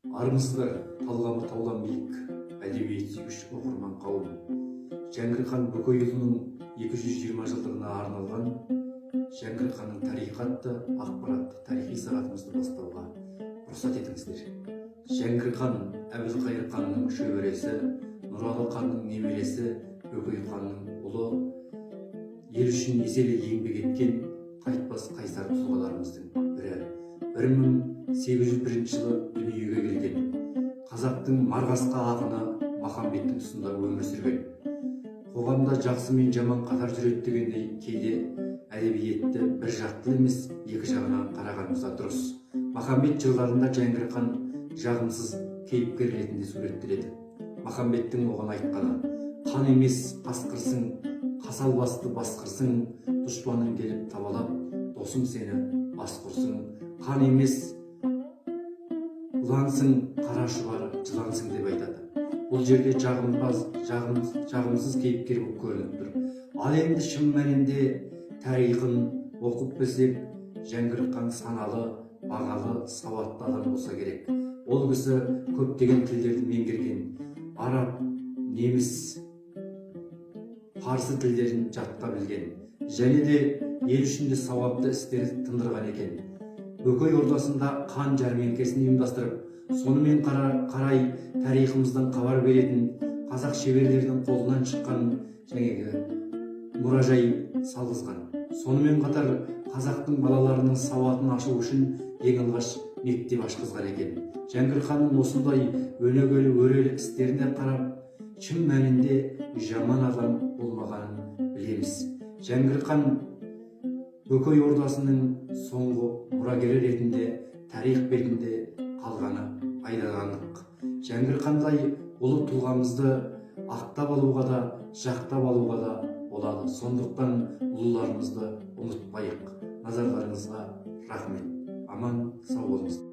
Армысыздар, талғамы таудан биік, әдебиет сүйгіш оқырман қауым. Жәңгір хан Бөкейұлының 220 жылдығына арналған Жәңгір ханның тарихы атты ақпаратты тарихи сағатымызды бастауға рұқсат етіңіздер. Жәңгір хан Әбілқайыр ханның шөбересі, Нұралы ханның немересі, Бөкей ханның ұлы, ел үшін еселі еңбек еткен қайтпас қайсар тұлғаларымыздың бірі. 1801 жылы дүниеге келген. Қазақтың марғасқа ақыны Махамбеттің тұсында өмір сүрген. Қоғамда жақсы мен жаман қатар жүреді дегендей, кейде әдебиетті бір жақтылы емес, екі жағынан қарағанымыз дұрыс. Махамбет жырларында Жәңгір хан жағымсыз кейіпкер ретінде суреттеледі. Махамбеттің оған айтқаны: қан емес қасқырсың, қасал басты басқырсың, дұшпаның келіп табалап, досың сені бас құрсын. Қан емес ұлансың, қара шұбар жылансың деп айтады. Бұл жерде жағымсыз кейіпкер болып көрініп тұр. Ал енді шын мәнінде тарихын оқып білсек, Жәңгір хан саналы, бағалы, сауатты адам болса керек. Ол кісі көптеген тілдерді меңгерген, араб, неміс, парсы тілдерін жатқа білген, және де ел ішінде сауапты істерді тындырған екен. Бөкей ордасында қан жәрмеңкесін ұйымдастырып, сонымен қарай тарихымыздан хабар беретін қазақ шеберлерінің қолынан шыққан мұражай салғызған. Сонымен қатар қазақтың балаларының сауатын ашу үшін ең алғаш мектеп ашқызған екен. Жәңгір ханның осындай өнегелі өрелі істеріне қарап, шын мәнінде жаман адам болмағанын білеміз. Жәңгір хан Бөкей ордасының соңғы мұрагері ретінде тарих бетінде қалғаны айдан анық. Жәңгір хандай ұлы тұлғамызды ақтап алуға да, жақтап алуға да болады. Сондықтан ұлыларымызды ұмытпайық. Назарларыңызға рахмет. Аман сау болыңыздар.